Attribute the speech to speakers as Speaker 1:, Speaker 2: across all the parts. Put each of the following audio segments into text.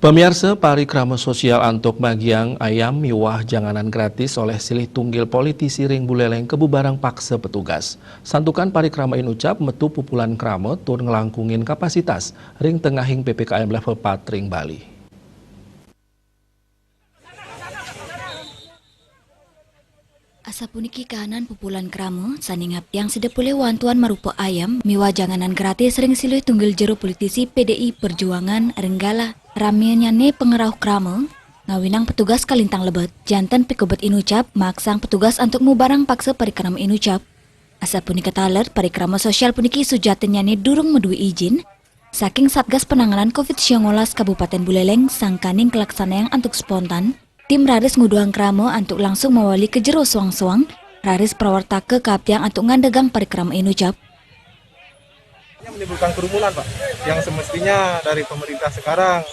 Speaker 1: Pemirsa, parikrama sosial antuk magiang ayam miwah janganan gratis oleh silih tunggil politisi ring Buleleng kebubarang paksa petugas. Santukan parikrama inucap metu pupulan krama tur ngelangkungin kapasitas ring tengahing PPKM level 4 ring Bali.
Speaker 2: Asa puniki kahanan pupulan kramo saningap yang sedepule wantuan marupa ayam miwa janganan gratis ring silih tunggil jero politisi PDI Perjuangan Renggala ramianyane pengerau kramo ngawinang petugas kalintang lebet jantan pikobet inucap maksang petugas untuk mubarang paksa parikrama inucap asa punika taler parikrama sosial puniki sujatanyane durung medui izin saking Satgas Penanganan COVID-19 Kabupaten Buleleng sangkaning kelaksanaan antuk spontan. Tim Raris nguduhang kramo antuk langsung mewali ke jero suang-suang, Raris prawartake kaptiang antuk ngandegang parikrama inucap.
Speaker 3: Menimbulkan kerumunan Pak, yang semestinya dari pemerintah sekarang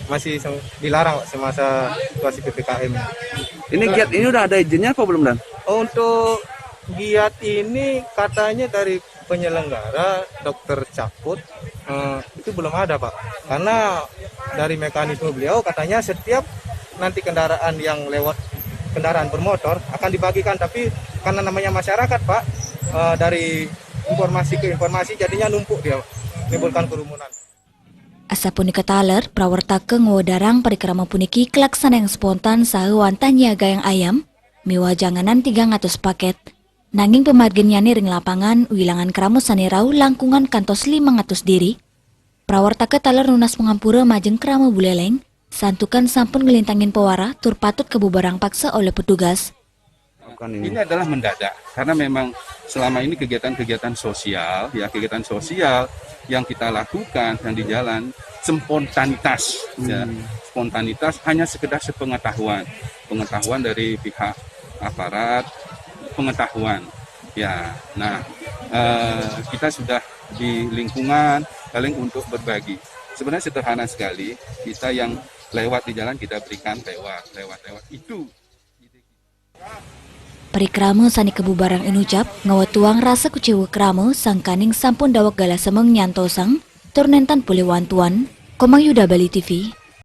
Speaker 3: masih dilarang Pak, semasa situasi PPKM.
Speaker 4: Ini giat ini udah ada izinnya apa belum Dan?
Speaker 3: Untuk giat ini katanya dari penyelenggara Dokter Cakut itu belum ada Pak, karena dari mekanisme beliau katanya setiap nanti kendaraan yang lewat kendaraan bermotor akan dibagikan, tapi karena namanya masyarakat Pak, dari informasi ke informasi jadinya numpuk dia, menimbulkan kerumunan.
Speaker 2: Asa punika taler prawartake ngawadarang parikrama puniki kelaksanaan yang spontan saeuan tanyaga yang ayam miwa janganan 300 paket. Nanging pemarginyane ring lapangan wilangan kramo sanerau langkungan kantos 500 diri. Prawartake taler nunas pengampura majeng kramo Buleleng. Santukan sampun ngelintangin pewara tur patut kebubarang paksa oleh petugas.
Speaker 4: Ini adalah mendadak karena memang selama ini kegiatan-kegiatan sosial, kegiatan sosial yang kita lakukan yang di jalan spontanitas, spontanitas hanya sekedar sepengetahuan, pengetahuan dari pihak aparat, pengetahuan. Ya, nah kita sudah di lingkungan paling untuk berbagi. Sebenarnya sederhana sekali, kita yang lewat di jalan kita berikan lewat itu.
Speaker 2: Parikrama sani kebubarang inucap ngawatuang rasa kucewa krama sangkaning sampun dawak gala semeng nyantosang turnentan pule wantuan Komang Yuda Bali TV.